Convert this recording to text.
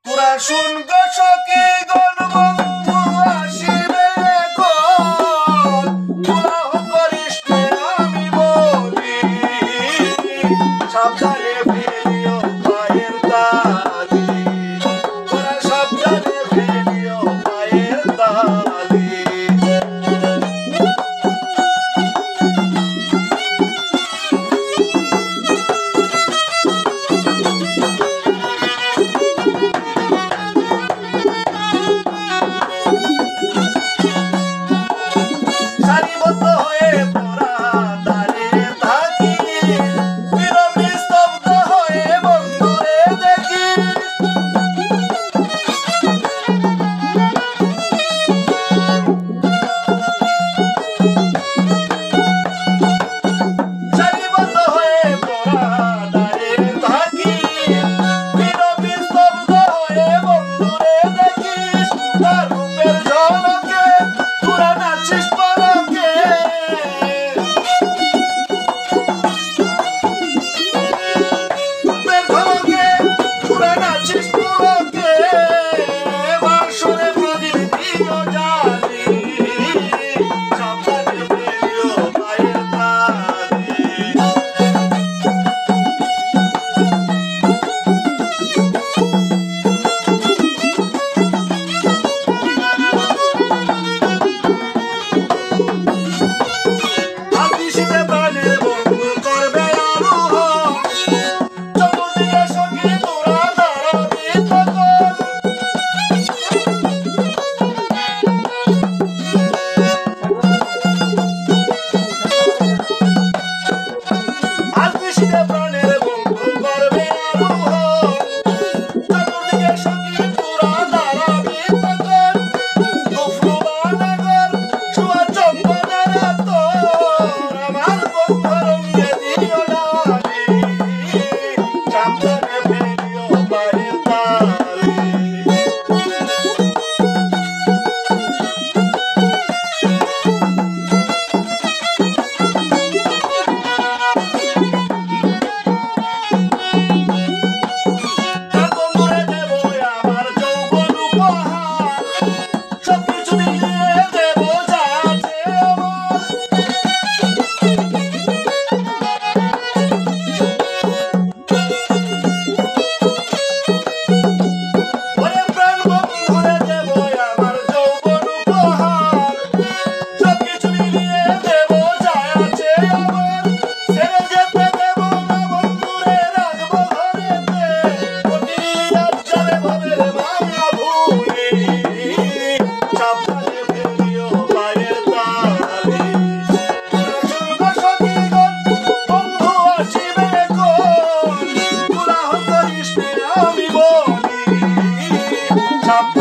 তোরা শুন গো সখী গণ বন্ধু আসিবে এখন, তুলাহ করিস নে আমি বলি, সাবধানে ফেলিও পায়ের তালি, তোরা সাবধানে ফেলিও পায়ের তালি। সারিবদ্ধ হয়ে তোরা দাঁড়িয়ে থাকি, নীরব নিস্তব্ধ হয়ে বন্ধুরে দেখি। সারিবদ্ধ হয়ে তোরা দাঁড়িয়ে থাকি, নীরব নিস্তব্ধ হয়ে বন্ধুরে দেখিস। তার রূপের ঝলকে তোরা নাচিস পলকে, রূপের ঝলকে তোরা নাচিস পলকে, বাঁশরে প্রদীপ দিও জ্বালি, সাবধানে ফেলিও পায়ের তালি। হাসিতে প্রাণের বন্ধু করবে আরোহণ, চতুর্দিকে সখী তোরা দাঁড়াবি তখন। হাসিতে প্রাণের বন্ধু করবে আরোহণ, চতুর্দিকে সখী তোরা দাঁড়াবি তখন। দুফলুবানগর ছোঁয়া চন্দনের আতর, আমার বন্ধু রঙে দিও ডালি, সাবধানে ফেলিও পায়ের তালি। তার বন্ধুরে দেব আমার যৌবন উপহার, সবকিছু মিলিয়ে দেব যা আছে আমার। ওরে প্রাণ বন্ধুরে দেব আমার যৌবন উপহার, সবকিছু মিলিয়ে দেব যা আছে আমার। ছেড়ে যেতে দেব না বন্ধুরে, রাখবো ঘরেতে, প্রতিদিন রাত যাবে ভবের মায়া ভুলি, সাবধানে ফেলিও পায়ের তালি। শুনবো সখীগণ বন্ধু আসিবে এখন, তুলাহ করিস নে আমি বলি, সাবধানে